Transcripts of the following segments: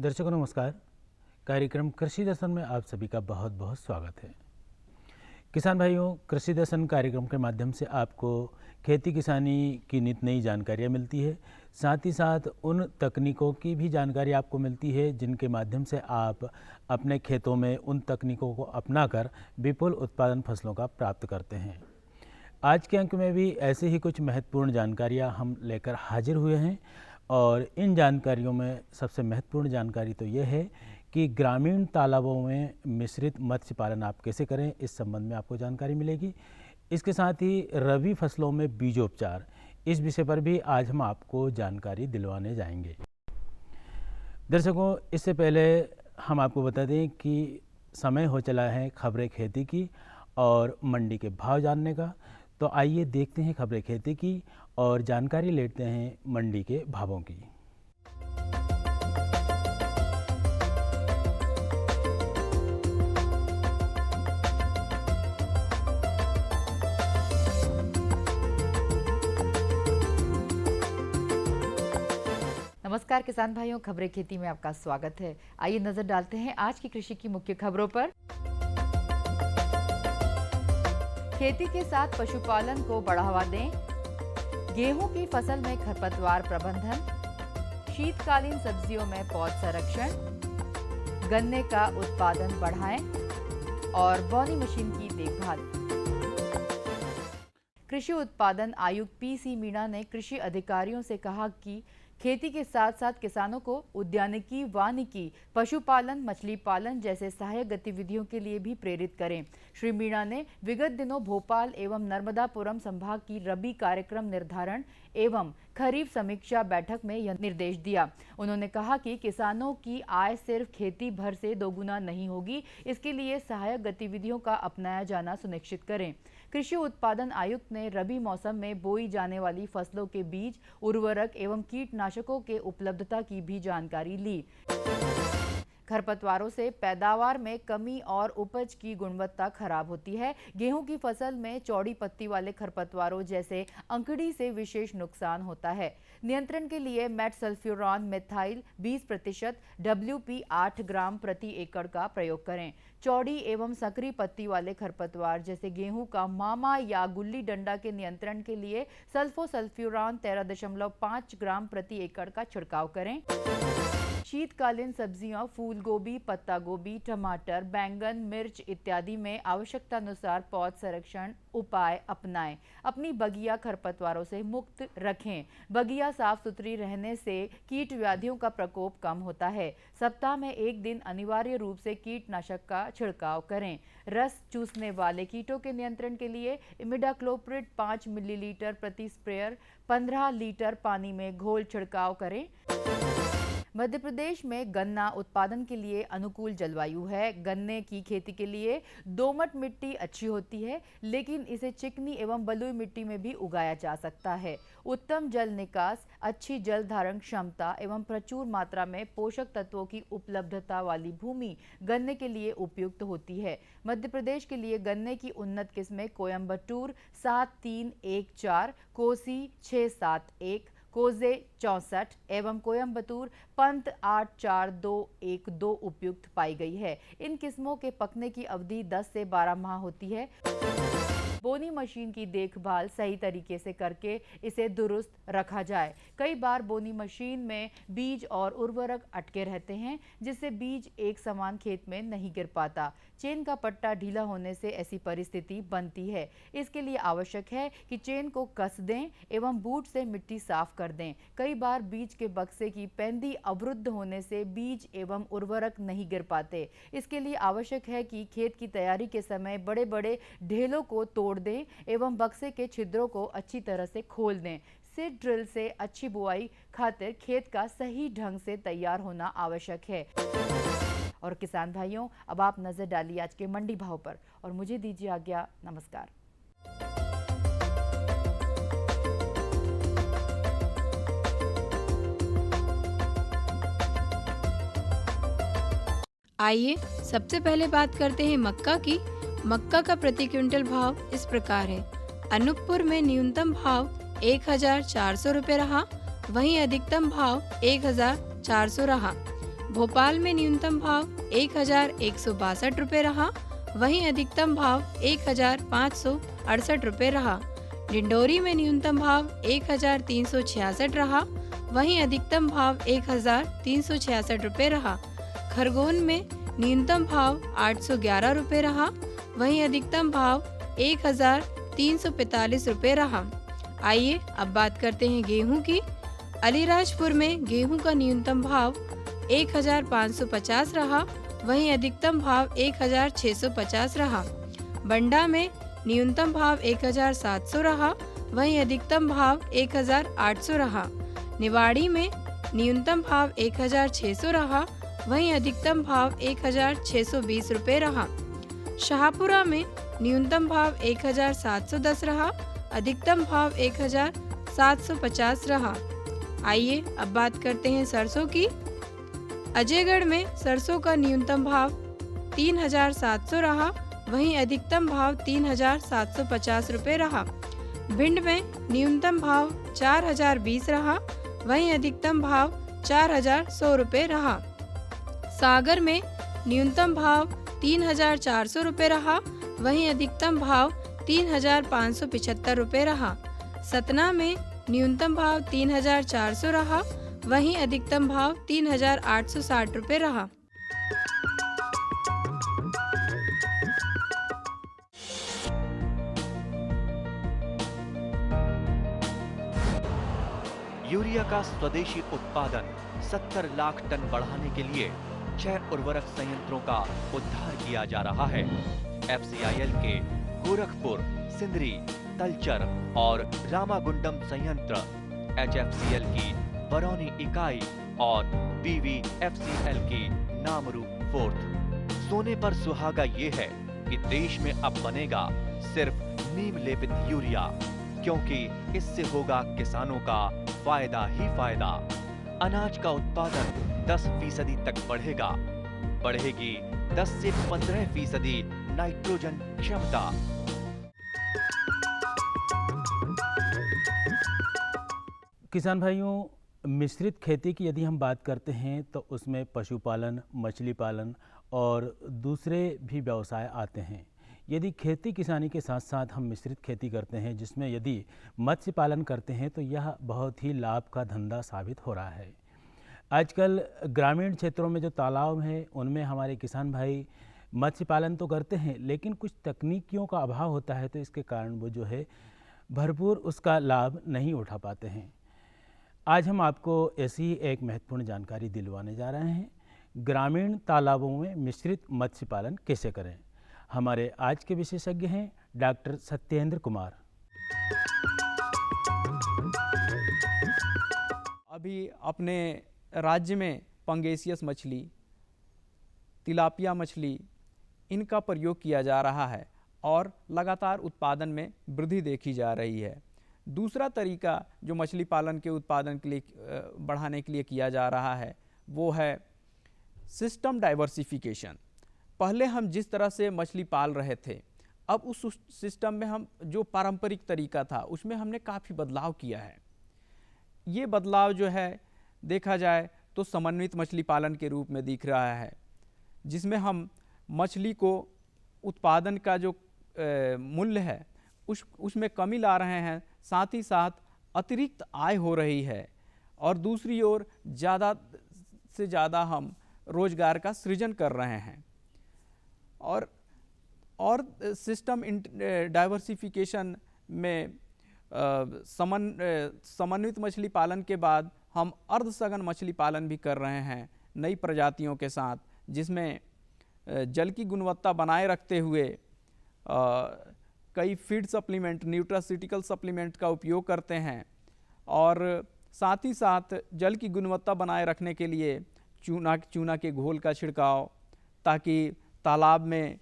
दर्शकों नमस्कार। कार्यक्रम कृषि दर्शन में आप सभी का बहुत बहुत स्वागत है। किसान भाइयों, कृषि दर्शन कार्यक्रम के माध्यम से आपको खेती किसानी की नित नई जानकारियाँ मिलती है, साथ ही साथ उन तकनीकों की भी जानकारी आपको मिलती है जिनके माध्यम से आप अपने खेतों में उन तकनीकों को अपनाकर विपुल उत्पादन फसलों का प्राप्त करते हैं। आज के अंक में भी ऐसे ही कुछ महत्वपूर्ण जानकारियाँ हम लेकर हाजिर हुए हैं और इन जानकारियों में सबसे महत्वपूर्ण जानकारी तो ये है कि ग्रामीण तालाबों में मिश्रित मत्स्य पालन आप कैसे करें, इस संबंध में आपको जानकारी मिलेगी। इसके साथ ही रबी फसलों में बीजोपचार, इस विषय पर भी आज हम आपको जानकारी दिलवाने जाएंगे। दर्शकों, इससे पहले हम आपको बता दें कि समय हो चला है खबरें खेती की और मंडी के भाव जानने का। तो आइए देखते हैं खबरें खेती की और जानकारी लेते हैं मंडी के भावों की। नमस्कार किसान भाइयों, खबरें खेती में आपका स्वागत है। आइए नजर डालते हैं आज की कृषि की मुख्य खबरों पर। खेती के साथ पशुपालन को बढ़ावा दें, गेहूं की फसल में खरपतवार प्रबंधन, शीतकालीन सब्जियों में पौध संरक्षण, गन्ने का उत्पादन बढ़ाएं और बोनी मशीन की देखभाल। कृषि उत्पादन आयुक्त पी.सी. मीणा ने कृषि अधिकारियों से कहा कि खेती के साथ साथ किसानों को उद्यानिकी, वानिकी, पशुपालन, मछली पालन जैसे सहायक गतिविधियों के लिए भी प्रेरित करें। श्री मीणा ने विगत दिनों भोपाल एवं नर्मदापुरम संभाग की रबी कार्यक्रम निर्धारण एवं खरीफ समीक्षा बैठक में यह निर्देश दिया। उन्होंने कहा कि किसानों की आय सिर्फ खेती भर से दोगुना नहीं होगी, इसके लिए सहायक गतिविधियों का अपनाया जाना सुनिश्चित करें। कृषि उत्पादन आयुक्त ने रबी मौसम में बोई जाने वाली फसलों के बीज, उर्वरक एवं कीटनाशकों के उपलब्धता की भी जानकारी ली। खरपतवारों से पैदावार में कमी और उपज की गुणवत्ता खराब होती है। गेहूं की फसल में चौड़ी पत्ती वाले खरपतवारों जैसे अंकड़ी से विशेष नुकसान होता है। नियंत्रण के लिए मेटसल्फ्यूरॉन मेथाइल 20% WP 8 ग्राम प्रति एकड़ का प्रयोग करें। चौड़ी एवं संकरी पत्ती वाले खरपतवार जैसे गेहूं का मामा या गुल्ली डंडा के नियंत्रण के लिए सल्फोसल्फ्यूरॉन 13.5 ग्राम प्रति एकड़ का छिड़काव करें। शीतकालीन सब्जियों फूल गोभी, पत्ता गोभी, टमाटर, बैंगन, मिर्च इत्यादि में आवश्यकतानुसार पौध संरक्षण उपाय अपनाएं। अपनी बगिया खरपतवारों से मुक्त रखें। बगिया साफ सुथरी रहने से कीट व्याधियों का प्रकोप कम होता है। सप्ताह में एक दिन अनिवार्य रूप से कीटनाशक का छिड़काव करें। रस चूसने वाले कीटों के नियंत्रण के लिए इमिडाक्लोप्रिड 5 मिलीलीटर प्रति स्प्रेयर 15 लीटर पानी में घोल छिड़काव करें। मध्य प्रदेश में गन्ना उत्पादन के लिए अनुकूल जलवायु है। गन्ने की खेती के लिए दोमट मिट्टी अच्छी होती है, लेकिन इसे चिकनी एवं बलुई मिट्टी में भी उगाया जा सकता है। उत्तम जल निकास, अच्छी जल धारण क्षमता एवं प्रचुर मात्रा में पोषक तत्वों की उपलब्धता वाली भूमि गन्ने के लिए उपयुक्त होती है। मध्य प्रदेश के लिए गन्ने की उन्नत किस्में कोयम्बटूर 7314, कोसी 671, कोजे 64 एवं कोयम्बटूर पंत 84212 उपयुक्त पाई गई है। इन किस्मों के पकने की अवधि 10 से 12 माह होती है। बोनी मशीन की देखभाल सही तरीके से करके इसे दुरुस्त रखा जाए। कई बार बोनी मशीन में बीज और उर्वरक अटके रहते हैं, जिससे बीज एक समान खेत में नहीं गिर पाता। चेन का पट्टा ढीला होने से ऐसी परिस्थिति बनती है। इसके लिए आवश्यक है कि चेन को कस दें एवं बूट से मिट्टी साफ कर दें। कई बार बीज के बक्से की पेंदी अवरुद्ध होने से बीज एवं उर्वरक नहीं गिर पाते। इसके लिए आवश्यक है कि खेत की तैयारी के समय बड़े बड़े ढेलों को तोड़ दें एवं बक्से के छिद्रों को अच्छी तरह से खोल दें। सीड ड्रिल से अच्छी बुआई खातिर खेत का सही ढंग से तैयार होना आवश्यक है। और किसान भाइयों, अब आप नजर डालिए आज के मंडी भाव पर और मुझे दीजिए आज्ञा। नमस्कार। आइए सबसे पहले बात करते हैं मक्का की। मक्का का प्रति क्विंटल भाव इस प्रकार है। अनूपपुर में न्यूनतम भाव 1400 रुपये रहा, वहीं अधिकतम भाव 1400 रहा। भोपाल में न्यूनतम भाव 1162 रुपये रहा, वहीं अधिकतम भाव 1568 रुपये रहा। डिंडोरी में न्यूनतम भाव 1366 रहा, वहीं अधिकतम भाव 1366 रुपये रहा। खरगोन में न्यूनतम भाव 811 रुपये रहा, वहीं अधिकतम भाव 1345 रुपये रहा। आइए अब बात करते हैं गेहूं की। अलीराजपुर में गेहूं का न्यूनतम भाव 1550 रहा, वहीं अधिकतम भाव 1650 रहा। बंडा में न्यूनतम भाव 1700 रहा, वहीं अधिकतम भाव 1800 रहा। निवाड़ी में न्यूनतम भाव 1600 रहा, वहीं अधिकतम भाव 1620 रुपये रहा। शाहपुरा में न्यूनतम भाव 1710 रहा, अधिकतम भाव 1750 रहा। आइए अब बात करते हैं सरसों की। अजयगढ़ में सरसों का न्यूनतम भाव 3700 रहा, वहीं अधिकतम भाव 3750 रुपये रहा। भिंड में न्यूनतम भाव 4020 रहा, वहीं अधिकतम भाव 4100 रुपये रहा। सागर में न्यूनतम भाव 3400 रुपये रहा, वहीं अधिकतम भाव 3575 रुपये रहा। सतना में न्यूनतम भाव 3400 रहा, वहीं अधिकतम भाव 3860 रुपये रहा। यूरिया का स्वदेशी उत्पादन 70 लाख टन बढ़ाने के लिए 6 उर्वरक संयंत्रों का उद्धार किया जा रहा है। FCIL के गोरखपुर, सिंदरी, तलचर और रामागुंडम संयंत्र, HFCL की बरौनी इकाई और BVFCL की नामरू फोर्थ। सोने पर सुहागा ये है कि देश में अब बनेगा सिर्फ नीम लेपित यूरिया, क्योंकि इससे होगा किसानों का फायदा ही फायदा। अनाज का उत्पादन 10% तक बढ़ेगा। बढ़ेगी 10 से 15% नाइट्रोजन क्षमता। किसान भाइयों, मिश्रित खेती की यदि हम बात करते हैं तो उसमें पशुपालन, मछली पालन और दूसरे भी व्यवसाय आते हैं। यदि खेती किसानी के साथ साथ हम मिश्रित खेती करते हैं, जिसमें यदि मत्स्य पालन करते हैं, तो यह बहुत ही लाभ का धंधा साबित हो रहा है। आजकल ग्रामीण क्षेत्रों में जो तालाब हैं, उनमें हमारे किसान भाई मत्स्य पालन तो करते हैं, लेकिन कुछ तकनीकियों का अभाव होता है, तो इसके कारण वो जो है भरपूर उसका लाभ नहीं उठा पाते हैं। आज हम आपको ऐसी ही एक महत्वपूर्ण जानकारी दिलवाने जा रहे हैं, ग्रामीण तालाबों में मिश्रित मत्स्य पालन कैसे करें। हमारे आज के विशेषज्ञ हैं डॉक्टर सत्येंद्र कुमार। अभी अपने राज्य में पंगेसियस मछली, तिलापिया मछली, इनका प्रयोग किया जा रहा है और लगातार उत्पादन में वृद्धि देखी जा रही है। दूसरा तरीका जो मछली पालन के उत्पादन के लिए बढ़ाने के लिए किया जा रहा है, वो है सिस्टम डाइवर्सिफिकेशन। पहले हम जिस तरह से मछली पाल रहे थे, अब उस सिस्टम में हम जो पारंपरिक तरीका था उसमें हमने काफ़ी बदलाव किया है। ये बदलाव जो है देखा जाए तो समन्वित मछली पालन के रूप में दिख रहा है, जिसमें हम मछली को उत्पादन का जो मूल्य है उसमें कमी ला रहे हैं, साथ ही साथ अतिरिक्त आय हो रही है और दूसरी ओर ज़्यादा से ज़्यादा हम रोजगार का सृजन कर रहे हैं। और सिस्टम डाइवर्सिफिकेशन में समन्वित मछली पालन के बाद हम अर्धसघन मछली पालन भी कर रहे हैं नई प्रजातियों के साथ, जिसमें जल की गुणवत्ता बनाए रखते हुए कई फीड सप्लीमेंट, न्यूट्रास्यूटिकल सप्लीमेंट का उपयोग करते हैं और साथ ही साथ जल की गुणवत्ता बनाए रखने के लिए चूना के घोल का छिड़काव, ताकि तालाब में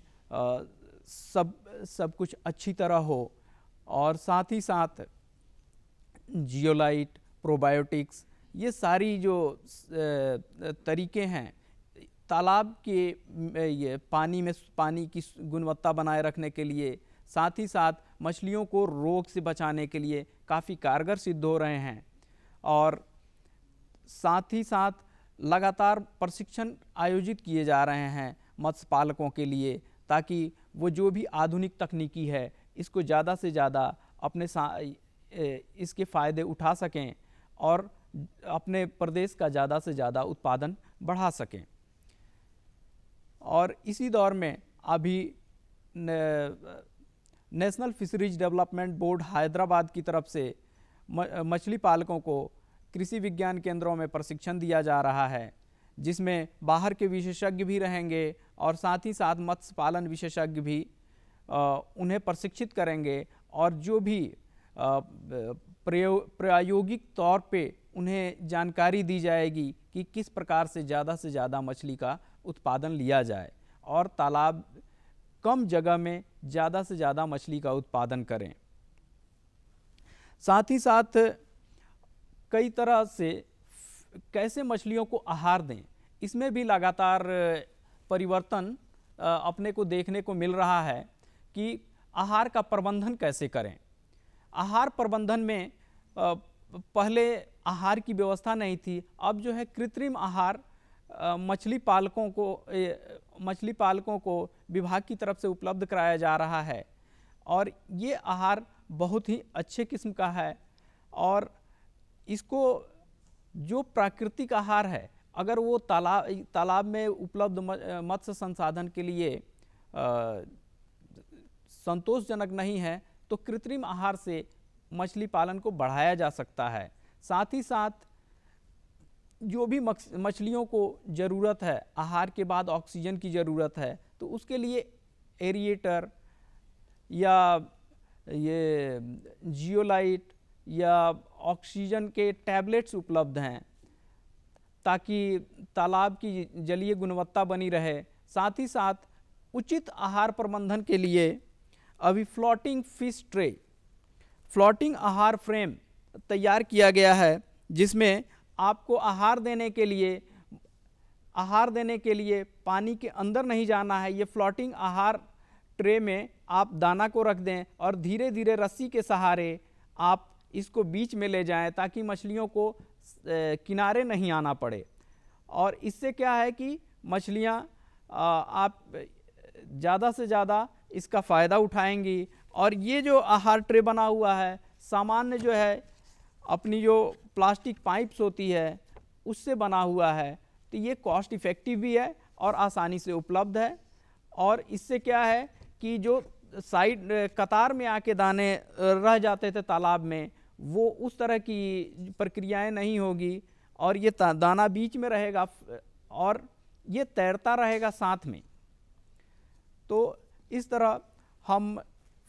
सब कुछ अच्छी तरह हो। और साथ ही साथ जियोलाइट, प्रोबायोटिक्स, ये सारी जो तरीके हैं तालाब के ये पानी की गुणवत्ता बनाए रखने के लिए, साथ ही साथ मछलियों को रोग से बचाने के लिए काफ़ी कारगर सिद्ध हो रहे हैं। और साथ ही साथ लगातार प्रशिक्षण आयोजित किए जा रहे हैं मत्स्य पालकों के लिए, ताकि वो जो भी आधुनिक तकनीकी है इसको ज़्यादा से ज़्यादा इसके फ़ायदे उठा सकें और अपने प्रदेश का ज़्यादा से ज़्यादा उत्पादन बढ़ा सकें। और इसी दौर में अभी national fisheries development board Hyderabad की तरफ से मछली पालकों को कृषि विज्ञान केंद्रों में प्रशिक्षण दिया जा रहा है, जिसमें बाहर के विशेषज्ञ भी रहेंगे और साथ ही साथ मत्स्य पालन विशेषज्ञ भी उन्हें प्रशिक्षित करेंगे और जो भी प्रायोगिक तौर पे उन्हें जानकारी दी जाएगी कि किस प्रकार से ज़्यादा मछली का उत्पादन लिया जाए और तालाब कम जगह में ज़्यादा से ज़्यादा मछली का उत्पादन करें। साथ ही साथ कई तरह से कैसे मछलियों को आहार दें, इसमें भी लगातार परिवर्तन अपने को देखने को मिल रहा है कि आहार का प्रबंधन कैसे करें। आहार प्रबंधन में पहले आहार की व्यवस्था नहीं थी, अब जो है कृत्रिम आहार मछली पालकों को विभाग की तरफ से उपलब्ध कराया जा रहा है और ये आहार बहुत ही अच्छे किस्म का है और इसको जो प्राकृतिक आहार है, अगर वो तालाब में उपलब्ध मत्स्य संसाधन के लिए संतोषजनक नहीं है तो कृत्रिम आहार से मछली पालन को बढ़ाया जा सकता है। साथ ही साथ जो भी मछलियों को ज़रूरत है, आहार के बाद ऑक्सीजन की ज़रूरत है, तो उसके लिए एरिएटर या ये जियोलाइट या ऑक्सीजन के टैबलेट्स उपलब्ध हैं ताकि तालाब की जलीय गुणवत्ता बनी रहे। साथ ही साथ उचित आहार प्रबंधन के लिए अभी फ्लोटिंग फिश ट्रे, फ्लोटिंग आहार फ्रेम तैयार किया गया है, जिसमें आपको आहार देने के लिए पानी के अंदर नहीं जाना है। ये फ्लोटिंग आहार ट्रे में आप दाना को रख दें और धीरे धीरे रस्सी के सहारे आप इसको बीच में ले जाएं ताकि मछलियों को किनारे नहीं आना पड़े। और इससे क्या है कि मछलियां आप ज़्यादा से ज़्यादा इसका फ़ायदा उठाएंगी। और ये जो आहार ट्रे बना हुआ है, सामान्य जो है अपनी जो प्लास्टिक पाइप्स होती है उससे बना हुआ है, तो ये कॉस्ट इफ़ेक्टिव भी है और आसानी से उपलब्ध है। और इससे क्या है कि जो साइड कतार में आके दाने रह जाते थे तालाब में, वो उस तरह की प्रक्रियाएं नहीं होगी और ये दाना बीच में रहेगा और ये तैरता रहेगा साथ में। तो इस तरह हम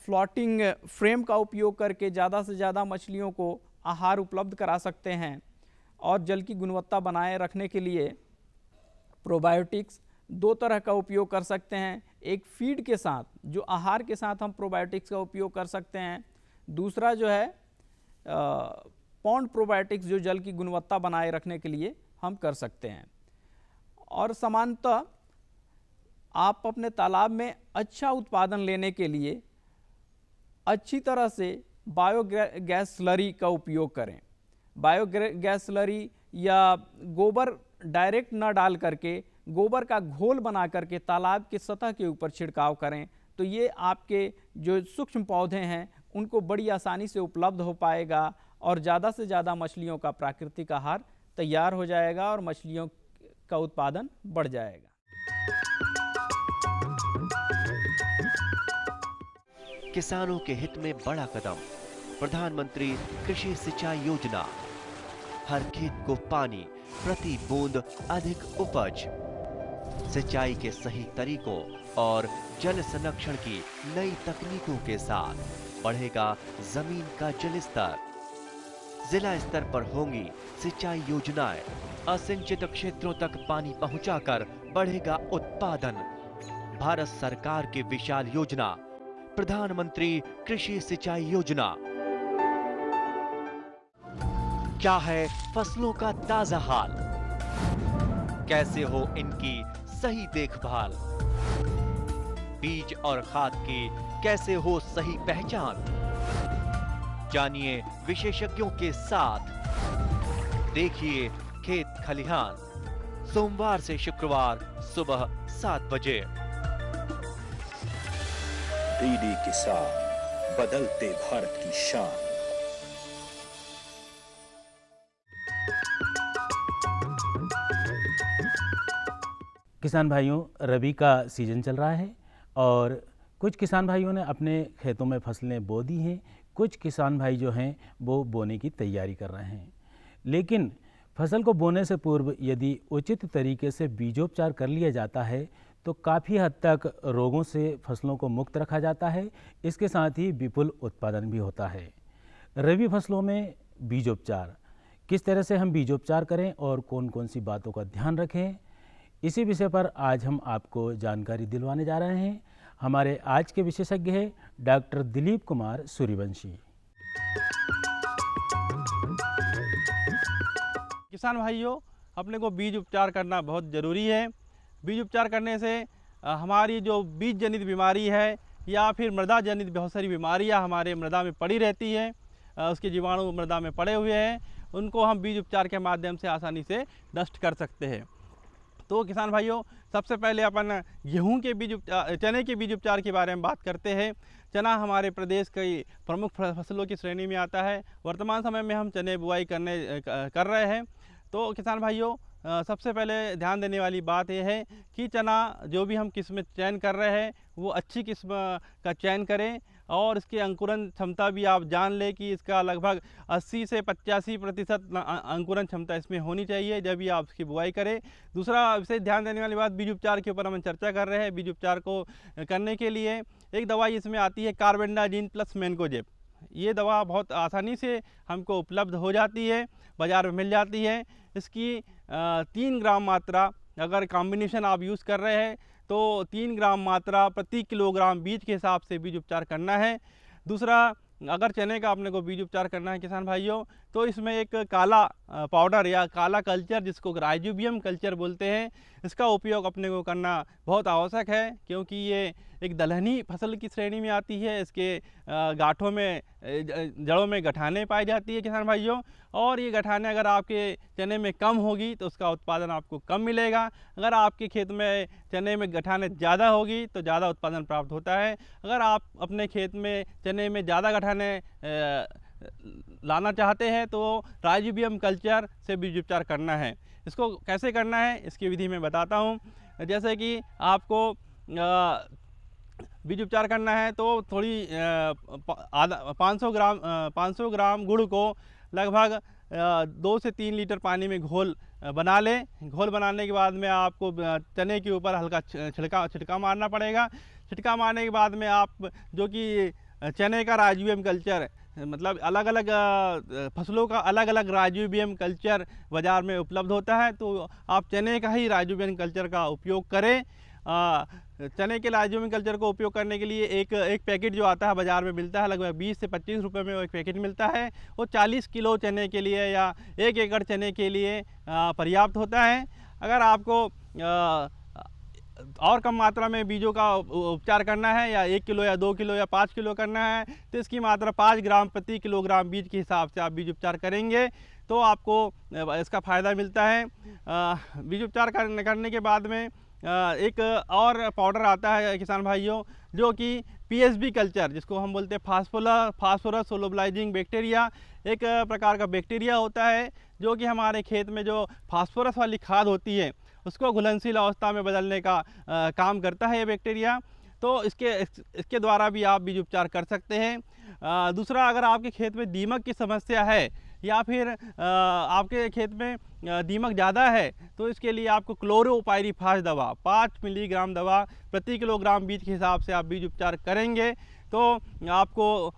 फ्लोटिंग फ्रेम का उपयोग करके ज़्यादा से ज़्यादा मछलियों को आहार उपलब्ध करा सकते हैं। और जल की गुणवत्ता बनाए रखने के लिए प्रोबायोटिक्स दो तरह का उपयोग कर सकते हैं। एक फीड के साथ, जो आहार के साथ हम प्रोबायोटिक्स का उपयोग कर सकते हैं। दूसरा जो है पॉन्ड प्रोबायोटिक्स, जो जल की गुणवत्ता बनाए रखने के लिए हम कर सकते हैं। और सामान्यतः आप अपने तालाब में अच्छा उत्पादन लेने के लिए अच्छी तरह से बायोगैस स्लरी का उपयोग करें। बायोगैस स्लरी या गोबर डायरेक्ट न डाल करके गोबर का घोल बना करके तालाब के सतह के ऊपर छिड़काव करें, तो ये आपके जो सूक्ष्म पौधे हैं उनको बड़ी आसानी से उपलब्ध हो पाएगा और ज़्यादा से ज़्यादा मछलियों का प्राकृतिक आहार तैयार हो जाएगा और मछलियों का उत्पादन बढ़ जाएगा। किसानों के हित में बड़ा कदम, प्रधानमंत्री कृषि सिंचाई योजना। हर खेत को पानी, प्रति बूंद अधिक उपज। सिंचाई के सही तरीकों और जल संरक्षण की नई तकनीकों के साथ बढ़ेगा जमीन का जल स्तर। जिला स्तर पर होंगी सिंचाई योजनाएं। असिंचित क्षेत्रों तक पानी पहुंचाकर बढ़ेगा उत्पादन। भारत सरकार की विशाल योजना प्रधानमंत्री कृषि सिंचाई योजना। क्या है फसलों का ताजा हाल, कैसे हो इनकी सही देखभाल, बीज और खाद की कैसे हो सही पहचान। जानिए विशेषज्ञों के साथ, देखिए खेत खलिहान, सोमवार से शुक्रवार सुबह 7 बजे। डीडी किसान, बदलते भारत की शान। किसान भाइयों, रबी का सीजन चल रहा है और कुछ किसान भाइयों ने अपने खेतों में फसलें बो दी हैं, कुछ किसान भाई जो हैं वो बोने की तैयारी कर रहे हैं। लेकिन फसल को बोने से पूर्व यदि उचित तरीके से बीजोपचार कर लिया जाता है तो काफ़ी हद तक रोगों से फसलों को मुक्त रखा जाता है। इसके साथ ही विपुल उत्पादन भी होता है। रबी फसलों में बीजोपचार, किस तरह से हम बीजोपचार करें और कौन कौन सी बातों का ध्यान रखें, इसी विषय पर आज हम आपको जानकारी दिलवाने जा रहे हैं। हमारे आज के विशेषज्ञ हैं डॉक्टर दिलीप कुमार सूर्यवंशी। किसान भाइयों, अपने को बीज उपचार करना बहुत ज़रूरी है। बीज उपचार करने से हमारी जो बीज जनित बीमारी है या फिर मृदा जनित बहुत सारी बीमारियां हमारे मृदा में पड़ी रहती है, उसके जीवाणु मृदा में पड़े हुए हैं, उनको हम बीज उपचार के माध्यम से आसानी से नष्ट कर सकते हैं। तो किसान भाइयों, सबसे पहले अपन गेहूं के बीज चने के बीज उपचार के बारे में बात करते हैं। चना हमारे प्रदेश की प्रमुख फसलों की श्रेणी में आता है। वर्तमान समय में हम चने बुआई कर रहे हैं। तो किसान भाइयों, सबसे पहले ध्यान देने वाली बात यह है कि चना जो भी हम किस्म चयन कर रहे हैं वो अच्छी किस्म का चयन करें और इसकी अंकुरन क्षमता भी आप जान लें कि इसका लगभग 80 से 85% अंकुरन क्षमता इसमें होनी चाहिए जब भी आप इसकी बुआई करें। दूसरा विशेष ध्यान देने वाली बात, बीज उपचार के ऊपर हम चर्चा कर रहे हैं। बीज उपचार को करने के लिए एक दवाई इसमें आती है, कार्बेंडाजिम प्लस मैंकोजेब। ये दवा बहुत आसानी से हमको उपलब्ध हो जाती है, बाज़ार में मिल जाती है। इसकी 3 ग्राम मात्रा अगर कॉम्बिनेशन आप यूज़ कर रहे हैं तो 3 ग्राम मात्रा प्रति किलोग्राम बीज के हिसाब से बीज उपचार करना है। दूसरा, अगर चने का अपने को बीज उपचार करना है किसान भाइयों, तो इसमें एक काला पाउडर या काला कल्चर, जिसको राइजोबियम कल्चर बोलते हैं, इसका उपयोग अपने को करना बहुत आवश्यक है, क्योंकि ये एक दलहनी फसल की श्रेणी में आती है। इसके गांठों में, जड़ों में गठाने पाई जाती है किसान भाइयों, और ये गठाने अगर आपके चने में कम होगी तो उसका उत्पादन आपको कम मिलेगा। अगर आपके खेत में चने में गठाने ज़्यादा होगी तो ज़्यादा उत्पादन प्राप्त होता है। अगर आप अपने खेत में चने में ज़्यादा गठाने लाना चाहते हैं तो राइजोबियम कल्चर से बीज उपचार करना है। इसको कैसे करना है इसकी विधि मैं बताता हूँ। जैसे कि आपको बीज उपचार करना है तो थोड़ी 500 ग्राम गुड़ को लगभग 2 से 3 लीटर पानी में घोल बना लें। घोल बनाने के बाद में आपको चने के ऊपर हल्का छिड़का मारना पड़ेगा। छिड़का मारने के बाद में आप जो कि चने का राइजोबियम कल्चर, मतलब अलग अलग फसलों का अलग अलग राइजोबियम कल्चर बाज़ार में उपलब्ध होता है, तो आप चने का ही राइजोबियम कल्चर का उपयोग करें। चने के राइजोबियम कल्चर को उपयोग करने के लिए एक पैकेट जो आता है बाज़ार में मिलता है, लगभग 20 से 25 रुपये में वो एक पैकेट मिलता है। वो 40 किलो चने के लिए या 1 एकड़ चने के लिए पर्याप्त होता है। अगर आपको और कम मात्रा में बीजों का उपचार करना है, या 1 किलो या 2 किलो या 5 किलो करना है, तो इसकी मात्रा 5 ग्राम प्रति किलोग्राम बीज के हिसाब से आप बीज उपचार करेंगे तो आपको इसका फ़ायदा मिलता है। बीज उपचार करने के बाद में एक और पाउडर आता है किसान भाइयों, जो कि पीएसबी कल्चर, जिसको हम बोलते हैं फास्फोरस सोलोबलाइजिंग बैक्टीरिया। एक प्रकार का बैक्टीरिया होता है जो कि हमारे खेत में जो फास्फोरस वाली खाद होती है उसको घुलनशील अवस्था में बदलने का काम करता है ये बैक्टीरिया। तो इसके द्वारा भी आप बीज उपचार कर सकते हैं। दूसरा, अगर आपके खेत में दीमक की समस्या है या फिर आपके खेत में दीमक ज़्यादा है, तो इसके लिए आपको क्लोरोपाइरीफास दवा 5 मिलीग्राम दवा प्रति किलोग्राम बीज के हिसाब से आप बीज उपचार करेंगे तो आपको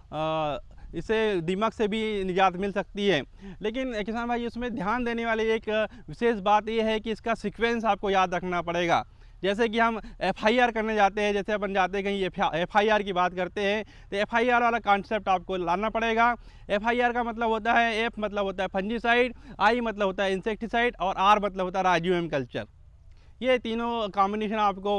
इससे दीमक से भी निजात मिल सकती है। लेकिन किसान भाई, इसमें ध्यान देने वाली एक विशेष बात यह है कि इसका सीक्वेंस आपको याद रखना पड़ेगा। जैसे कि हम FIR करने जाते हैं, जैसे अपन जाते हैं कहीं FIR की बात करते हैं, तो FIR वाला कॉन्सेप्ट आपको लाना पड़ेगा। FIR का मतलब होता है, F मतलब होता है फंजीसाइड, I मतलब होता है इंसेक्टिसाइड और R मतलब होता है राइजोबियम कल्चर। ये तीनों कॉम्बिनेशन आपको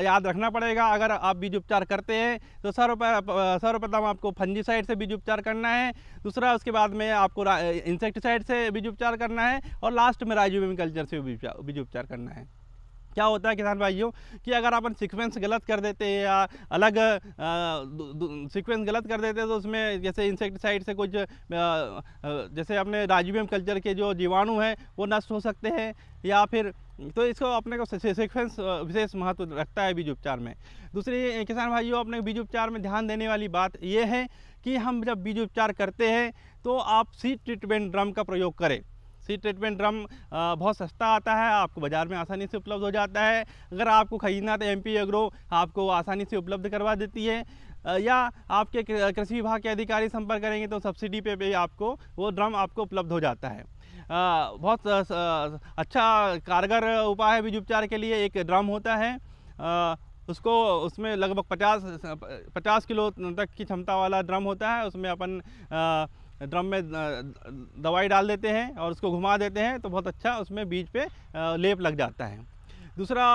याद रखना पड़ेगा। अगर आप बीज उपचार करते हैं तो सर्वप्रथम आपको फंजीसाइड से बीज उपचार करना है, दूसरा उसके बाद में आपको इंसेक्टिसाइड से बीज उपचार करना है, और लास्ट में राइजोबियम कल्चर से बीज उपचार करना है। क्या होता है किसान भाइयों कि अगर अपन सीक्वेंस गलत कर देते हैं या अलग सीक्वेंस गलत कर देते हैं तो उसमें जैसे इंसेक्टिसाइड से कुछ जैसे अपने राइजोबियम कल्चर के जो जीवाणु हैं वो नष्ट हो सकते हैं, या फिर तो इसको अपने को सीक्वेंस विशेष महत्व रखता है बीज उपचार में। दूसरी किसान भाइयों, अपने बीज उपचार में ध्यान देने वाली बात ये है कि हम जब बीज उपचार करते हैं तो आप सीड ट्रीटमेंट ड्रम का प्रयोग करें। सीड ट्रीटमेंट ड्रम बहुत सस्ता आता है, आपको बाज़ार में आसानी से उपलब्ध हो जाता है। अगर आपको खरीदना तो MP एग्रो आपको आसानी से उपलब्ध करवा देती है, या आपके कृषि विभाग के अधिकारी संपर्क करेंगे तो सब्सिडी पे भी आपको वो ड्रम आपको उपलब्ध हो जाता है। बहुत अच्छा कारगर उपाय है बीज उपचार के लिए। एक ड्रम होता है, उसमें लगभग 50 किलो तक की क्षमता वाला ड्रम होता है। उसमें अपन ड्रम में दवाई डाल देते हैं और उसको घुमा देते हैं तो बहुत अच्छा उसमें बीज पे लेप लग जाता है। दूसरा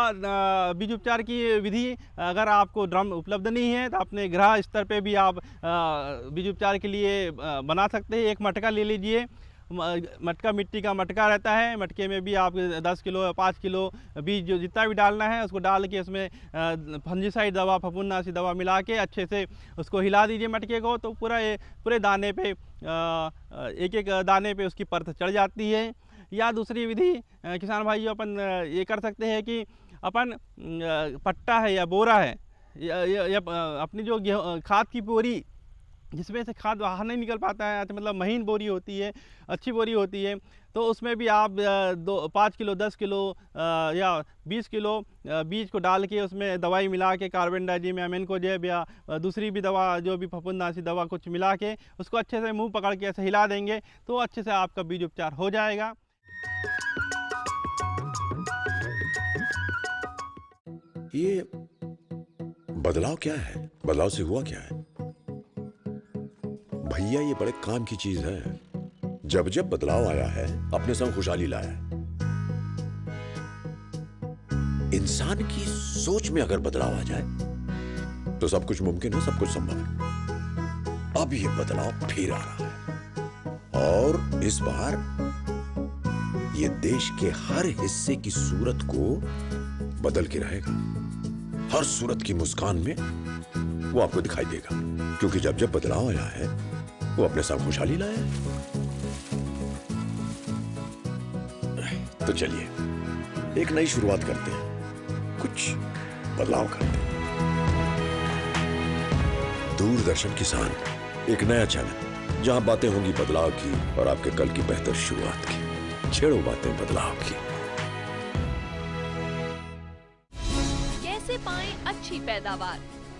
बीज उपचार की विधि, अगर आपको ड्रम उपलब्ध नहीं है तो अपने गृह स्तर पे भी आप बीज उपचार के लिए बना सकते हैं। एक मटका ले लीजिए, मटका मिट्टी का मटका रहता है, मटके में भी आप 10 किलो या 5 किलो बीज जो जितना भी डालना है उसको डाल के उसमें फंजीसाइड दवा, फफूंदनाशी दवा मिला के अच्छे से उसको हिला दीजिए मटके को, तो पूरे दाने पे एक एक दाने पे उसकी परत चढ़ जाती है। या दूसरी विधि किसान भाइयों अपन ये कर सकते हैं कि अपन पट्टा है या बोरा है या अपनी जो खाद की बोरी जिसमें से खाद बाहर नहीं निकल पाता है, मतलब महीन बोरी होती है, अच्छी बोरी होती है, तो उसमें भी आप 5 किलो 10 किलो या 20 किलो बीज को डाल के उसमें दवाई मिला के कार्बेंडाजिम या मेनकोजेब या दूसरी भी दवा जो भी फफूंदनाशी दवा कुछ मिला के उसको अच्छे से मुंह पकड़ के ऐसे हिला देंगे तो अच्छे से आपका बीज उपचार हो जाएगा। ये बदलाव क्या है? बदलाव से हुआ क्या है? भैया ये बड़े काम की चीज है। जब जब बदलाव आया है अपने संग खुशहाली लाया है। इंसान की सोच में अगर बदलाव आ जाए तो सब कुछ मुमकिन है, सब कुछ संभव है। अब ये बदलाव फिर आ रहा है और इस बार ये देश के हर हिस्से की सूरत को बदल के रहेगा। हर सूरत की मुस्कान में वो आपको दिखाई देगा, क्योंकि जब जब बदलाव आया है वो अपने साथ खुशहाली लाया है। तो चलिए एक नई शुरुआत करते हैं, कुछ बदलाव करते हैं। दूरदर्शन किसान, एक नया चैनल जहां बातें होंगी बदलाव की और आपके कल की बेहतर शुरुआत की। छेड़ो बातें बदलाव की। कैसे पाएं अच्छी पैदावार?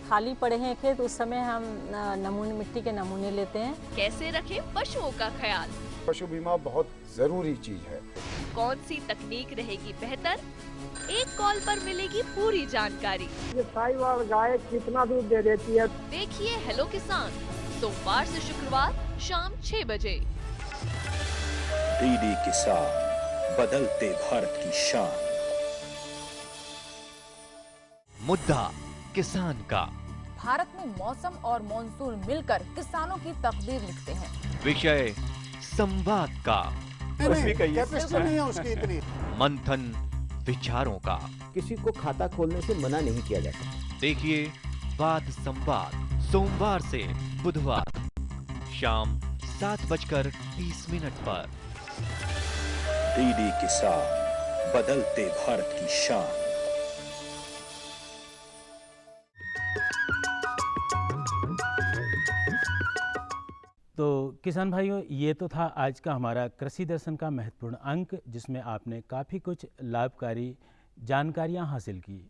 खाली पड़े हैं खेत, उस समय हम नमूने मिट्टी के नमूने लेते हैं। कैसे रखें पशुओं का ख्याल? पशु बीमा बहुत जरूरी चीज है। कौन सी तकनीक रहेगी बेहतर? एक कॉल पर मिलेगी पूरी जानकारी। ये साहिवाल गाय कितना दूध दे देती है? देखिए हेलो किसान, सोमवार से शुक्रवार शाम 6 बजे। डीडी किसान, बदलते भारत की शान। मुद्दा किसान का। भारत में मौसम और मॉनसून मिलकर किसानों की तकदीर लिखते हैं। विषय संवाद का। कैपेसिटी नहीं है उसकी इतनी। मंथन विचारों का। किसी को खाता खोलने से मना नहीं किया जाता। देखिए वाद संवाद सोमवार से बुधवार शाम 7:30 पर। डीडी किसान, बदलते भारत की शान। तो किसान भाइयों, ये तो था आज का हमारा कृषि दर्शन का महत्वपूर्ण अंक, जिसमें आपने काफ़ी कुछ लाभकारी जानकारियां हासिल की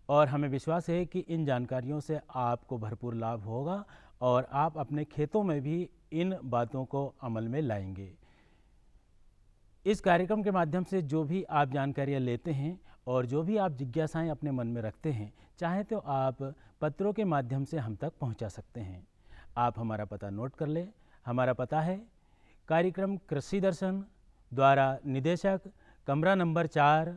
और हमें विश्वास है कि इन जानकारियों से आपको भरपूर लाभ होगा और आप अपने खेतों में भी इन बातों को अमल में लाएंगे। इस कार्यक्रम के माध्यम से जो भी आप जानकारियां लेते हैं और जो भी आप जिज्ञासाएं अपने मन में रखते हैं, चाहे तो आप पत्रों के माध्यम से हम तक पहुंचा सकते हैं। आप हमारा पता नोट कर लें। हमारा पता है कार्यक्रम कृषि दर्शन द्वारा निदेशक, कमरा नंबर 4,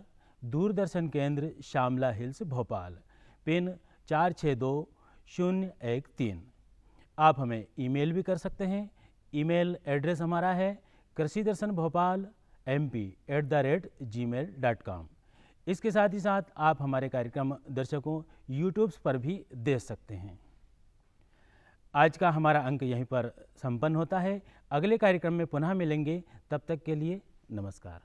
दूरदर्शन केंद्र श्यामला हिल्स भोपाल, पिन 462013। आप हमें ईमेल भी कर सकते हैं। ईमेल एड्रेस हमारा है krsidarshanbhopal mp@gmail.com। इसके साथ ही साथ आप हमारे कार्यक्रम दर्शकों यूट्यूब पर भी देख सकते हैं। आज का हमारा अंक यहीं पर संपन्न होता है। अगले कार्यक्रम में पुनः मिलेंगे, तब तक के लिए नमस्कार।